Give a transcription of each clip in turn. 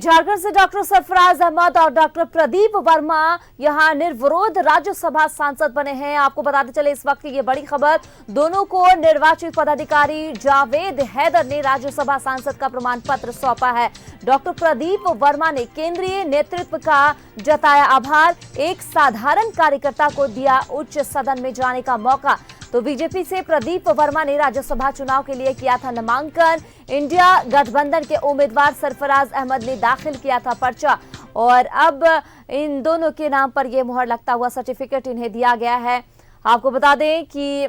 झारखंड से डॉक्टर सरफराज अहमद और डॉक्टर प्रदीप वर्मा यहां निर्विरोध राज्यसभा सांसद बने हैं। आपको बताते चले इस वक्त की ये बड़ी खबर, दोनों को निर्वाचित पदाधिकारी जावेद हैदर ने राज्यसभा सांसद का प्रमाण पत्र सौंपा है। डॉक्टर प्रदीप वर्मा ने केंद्रीय नेतृत्व का जताया आभार, एक साधारण कार्यकर्ता को दिया उच्च सदन में जाने का मौका। तो बीजेपी से प्रदीप वर्मा ने राज्यसभा चुनाव के लिए किया था नामांकन। इंडिया गठबंधन के उम्मीदवार सरफराज अहमद ने दाखिल किया था पर्चा और अब इन दोनों के नाम पर यह मुहर लगता हुआ सर्टिफिकेट इन्हें दिया गया है। आपको बता दें कि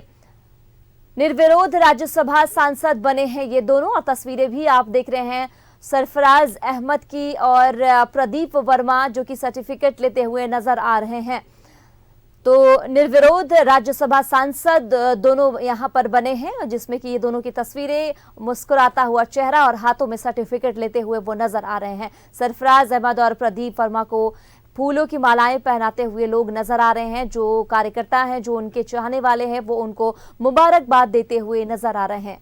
निर्विरोध राज्यसभा सांसद बने हैं ये दोनों और तस्वीरें भी आप देख रहे हैं सरफराज अहमद की और प्रदीप वर्मा जो कि सर्टिफिकेट लेते हुए नजर आ रहे हैं। तो निर्विरोध राज्यसभा सांसद दोनों यहां पर बने हैं जिसमें कि ये दोनों की तस्वीरें, मुस्कुराता हुआ चेहरा और हाथों में सर्टिफिकेट लेते हुए वो नजर आ रहे हैं। सरफराज अहमद और प्रदीप वर्मा को फूलों की मालाएं पहनाते हुए लोग नजर आ रहे हैं। जो कार्यकर्ता हैं, जो उनके चाहने वाले हैं, वो उनको मुबारकबाद देते हुए नजर आ रहे हैं।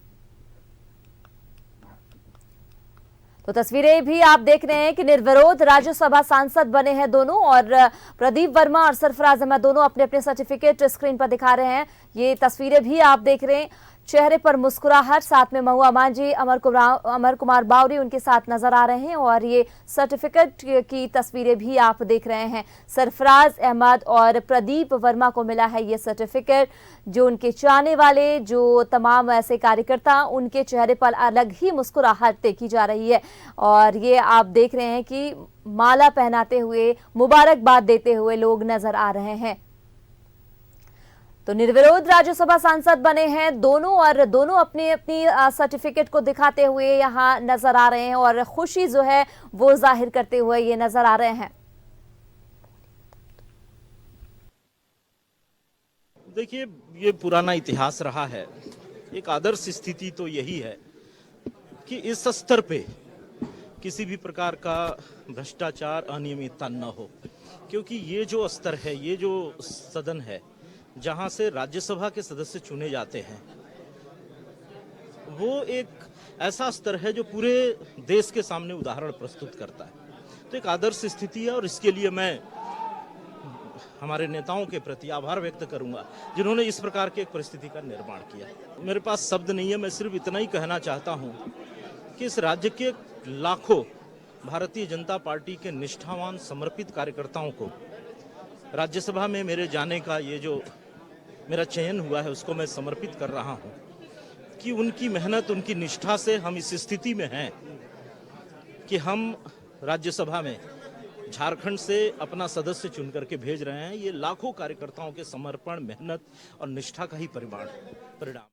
तो तस्वीरें भी आप देख रहे हैं कि निर्विरोध राज्यसभा सांसद बने हैं दोनों और प्रदीप वर्मा और सरफराज अहमद दोनों अपने अपने सर्टिफिकेट स्क्रीन पर दिखा रहे हैं। ये तस्वीरें भी आप देख रहे हैं, चेहरे पर मुस्कुराहट, साथ में महुआ मांझी, अमर कुमार बावरी उनके साथ नजर आ रहे हैं और ये सर्टिफिकेट की तस्वीरें भी आप देख रहे हैं। सरफराज अहमद और प्रदीप वर्मा को मिला है ये सर्टिफिकेट। जो उनके चाहने वाले, जो तमाम ऐसे कार्यकर्ता, उनके चेहरे पर अलग ही मुस्कुराहट देखी जा रही है और ये आप देख रहे हैं कि माला पहनाते हुए, मुबारकबाद देते हुए लोग नजर आ रहे हैं। तो निर्विरोध राज्यसभा सांसद बने हैं दोनों और दोनों अपनी अपनी सर्टिफिकेट को दिखाते हुए यहां नजर आ रहे हैं और खुशी जो है वो जाहिर करते हुए ये नजर आ रहे हैं। देखिए, ये पुराना इतिहास रहा है। एक आदर्श स्थिति तो यही है कि इस स्तर पे किसी भी प्रकार का भ्रष्टाचार, अनियमितता न हो, क्योंकि ये जो स्तर है, ये जो सदन है जहां से राज्यसभा के सदस्य चुने जाते हैं, वो एक ऐसा स्तर है जो पूरे देश के सामने उदाहरण प्रस्तुत करता है। तो एक आदर्श स्थिति है और इसके लिए मैं हमारे नेताओं के प्रति आभार व्यक्त करूंगा जिन्होंने इस प्रकार की एक परिस्थिति का निर्माण किया। मेरे पास शब्द नहीं है, मैं सिर्फ इतना ही कहना चाहता हूं कि इस राज्य के लाखों भारतीय जनता पार्टी के निष्ठावान, समर्पित कार्यकर्ताओं को राज्यसभा में मेरे जाने का ये जो मेरा चयन हुआ है उसको मैं समर्पित कर रहा हूं कि उनकी मेहनत, उनकी निष्ठा से हम इस स्थिति में हैं कि हम राज्यसभा में झारखंड से अपना सदस्य चुन करके भेज रहे हैं। ये लाखों कार्यकर्ताओं के समर्पण, मेहनत और निष्ठा का ही परिणाम।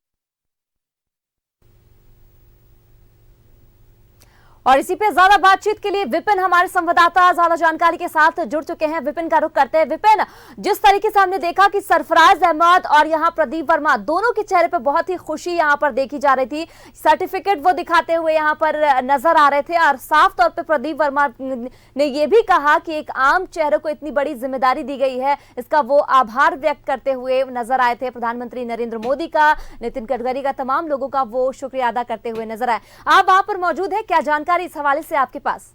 और इसी पे ज्यादा बातचीत के लिए विपिन हमारे संवाददाता ज्यादा जानकारी के साथ जुड़ चुके हैं। विपिन का रुख करते हैं। विपिन, जिस तरीके से हमने देखा कि सरफराज अहमद और यहाँ प्रदीप वर्मा दोनों के चेहरे पर बहुत ही खुशी यहाँ पर देखी जा रही थी, सर्टिफिकेट वो दिखाते हुए यहाँ पर नजर आ रहे थे और साफ तौर पर प्रदीप वर्मा ने यह भी कहा कि एक आम चेहरे को इतनी बड़ी जिम्मेदारी दी गई है, इसका वो आभार व्यक्त करते हुए नजर आए थे। प्रधानमंत्री नरेंद्र मोदी का, नितिन गडकरी का, तमाम लोगों का वो शुक्रिया अदा करते हुए नजर आए। आप वहां पर मौजूद है, क्या जानकारी इस हवाले से आपके पास?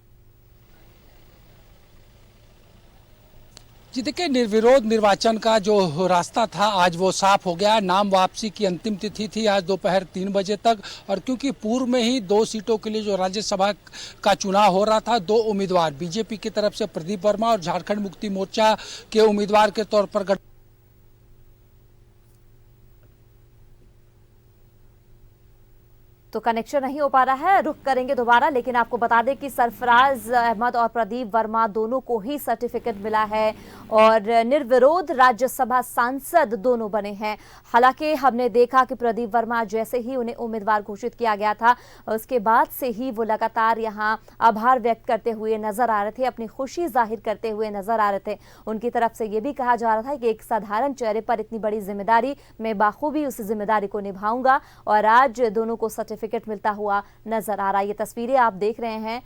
जी देखिए, निर्विरोध निर्वाचन का जो रास्ता था आज वो साफ हो गया। नाम वापसी की अंतिम तिथि थी आज दोपहर 3 बजे तक और क्योंकि पूर्व में ही 2 सीटों के लिए जो राज्यसभा का चुनाव हो रहा था, 2 उम्मीदवार बीजेपी की तरफ से प्रदीप वर्मा और झारखंड मुक्ति मोर्चा के उम्मीदवार के तौर पर तो कनेक्शन नहीं हो पा रहा है, रुक करेंगे दोबारा। लेकिन आपको बता दें कि सरफराज अहमद और प्रदीप वर्मा दोनों को ही सर्टिफिकेट मिला है और निर्विरोध राज्यसभा सांसद दोनों बने हैं। हालांकि हमने देखा कि प्रदीप वर्मा जैसे ही उन्हें उम्मीदवार घोषित किया गया था, उसके बाद से ही वो लगातार यहाँ आभार व्यक्त करते हुए नजर आ रहे थे, अपनी खुशी जाहिर करते हुए नजर आ रहे थे। उनकी तरफ से ये भी कहा जा रहा था कि एक साधारण चेहरे पर इतनी बड़ी जिम्मेदारी, मैं बाखूबी उस जिम्मेदारी को निभाऊंगा और आज दोनों को सर्टिफिकेट मिलता हुआ नजर आ रहा है। ये तस्वीरें आप देख रहे हैं।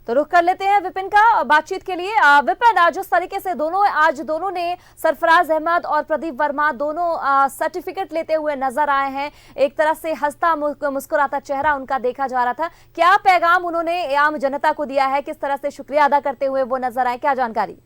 तो रुख कर लेते हैं विपिन का बातचीत के लिए। विपिन, जिस तरीके से दोनों ने सरफराज अहमद और प्रदीप वर्मा दोनों सर्टिफिकेट लेते हुए नजर आए हैं, एक तरह से हंसता मुस्कुराता चेहरा उनका देखा जा रहा था, क्या पैगाम उन्होंने आम जनता को दिया है, किस तरह से शुक्रिया अदा करते हुए वो नजर आए, क्या जानकारी?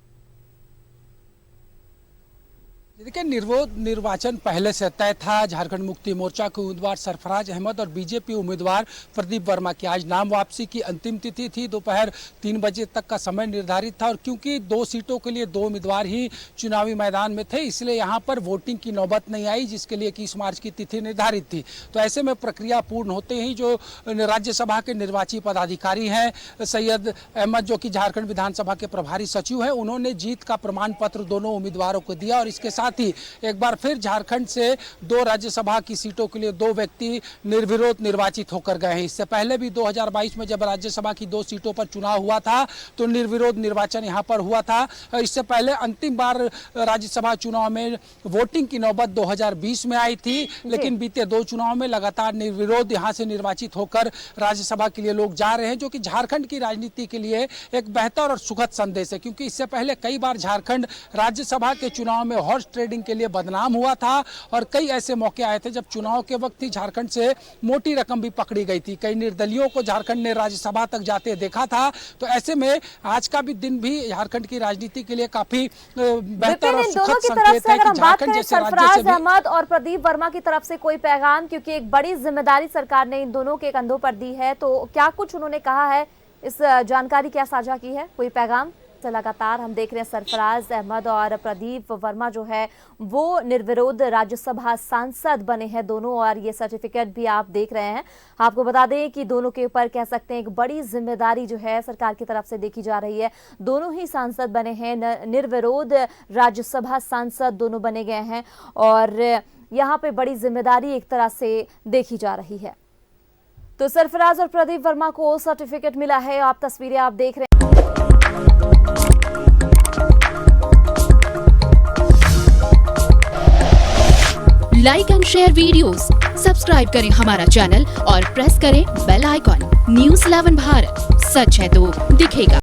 देखिए, निर्वाचन पहले से तय था। झारखंड मुक्ति मोर्चा के उम्मीदवार सरफराज अहमद और बीजेपी उम्मीदवार प्रदीप वर्मा की आज नाम वापसी की अंतिम तिथि थी। दोपहर 3 बजे तक का समय निर्धारित था और क्योंकि 2 सीटों के लिए 2 उम्मीदवार ही चुनावी मैदान में थे, इसलिए यहाँ पर वोटिंग की नौबत नहीं आई, जिसके लिए 21 मार्च की तिथि निर्धारित थी। तो ऐसे में प्रक्रिया पूर्ण होते ही जो राज्यसभा के निर्वाची पदाधिकारी हैं सैयद अहमद, जो कि झारखंड विधानसभा के प्रभारी सचिव हैं, उन्होंने जीत का प्रमाण पत्र दोनों उम्मीदवारों को दिया और इसके साथ ही एक बार फिर झारखंड से 2 राज्यसभा की सीटों के लिए 2 व्यक्ति निर्विरोध निर्वाचित होकर गए हैं। इससे पहले भी 2022 में जब राज्यसभा की 2 सीटों पर चुनाव हुआ था तो निर्विरोध निर्वाचन यहां पर हुआ था। इससे पहले अंतिम बार राज्यसभा चुनाव में वोटिंग की नौबत 2020 में आई थी, लेकिन बीते 2 चुनाव में लगातार निर्विरोध यहां से निर्वाचित होकर राज्यसभा के लिए लोग जा रहे हैं, जो कि झारखंड की राजनीति के लिए एक बेहतर और सुखद संदेश है। क्योंकि इससे पहले कई बार झारखंड राज्यसभा के चुनाव में हॉर्स ट्रेडिंग के लिए बदनाम हुआ था और कई ऐसे मौके आए थे जब चुनाव के वक्त ही झारखंड से मोटी रकम भी पकड़ी गई थी। कई निर्दलियों को झारखंड ने राज्यसभा तक जाते देखा था। तो ऐसे में आज का भी दिन भी झारखंड की राजनीति के लिए काफी बेहतर और सुखद संकेत है कि झारखंड जैसे राज्य से अहमद और प्रदीप वर्मा की तरफ से कोई पैगाम, क्योंकि एक बड़ी जिम्मेदारी सरकार ने इन दोनों के कंधों पर दी है, तो क्या कुछ उन्होंने कहा है, इस जानकारी क्या साझा की है, कोई पैगाम? लगातार हम देख रहे हैं सरफराज अहमद और प्रदीप वर्मा जो है वो निर्विरोध राज्यसभा सांसद बने हैं दोनों, और ये सर्टिफिकेट भी आप देख रहे हैं। आपको बता दें कि दोनों के ऊपर कह सकते हैं एक बड़ी जिम्मेदारी जो है सरकार की तरफ से देखी जा रही है। दोनों ही सांसद बने हैं, निर्विरोध राज्यसभा सांसद दोनों बने गए हैं और यहाँ पे बड़ी जिम्मेदारी एक तरह से देखी जा रही है। तो सरफराज और प्रदीप वर्मा को सर्टिफिकेट मिला है, आप तस्वीरें आप देख रहे हैं। Like and share videos, subscribe करें हमारा चैनल और प्रेस करें बेल आइकॉन। न्यूज़ 11 भारत, सच है तो दिखेगा।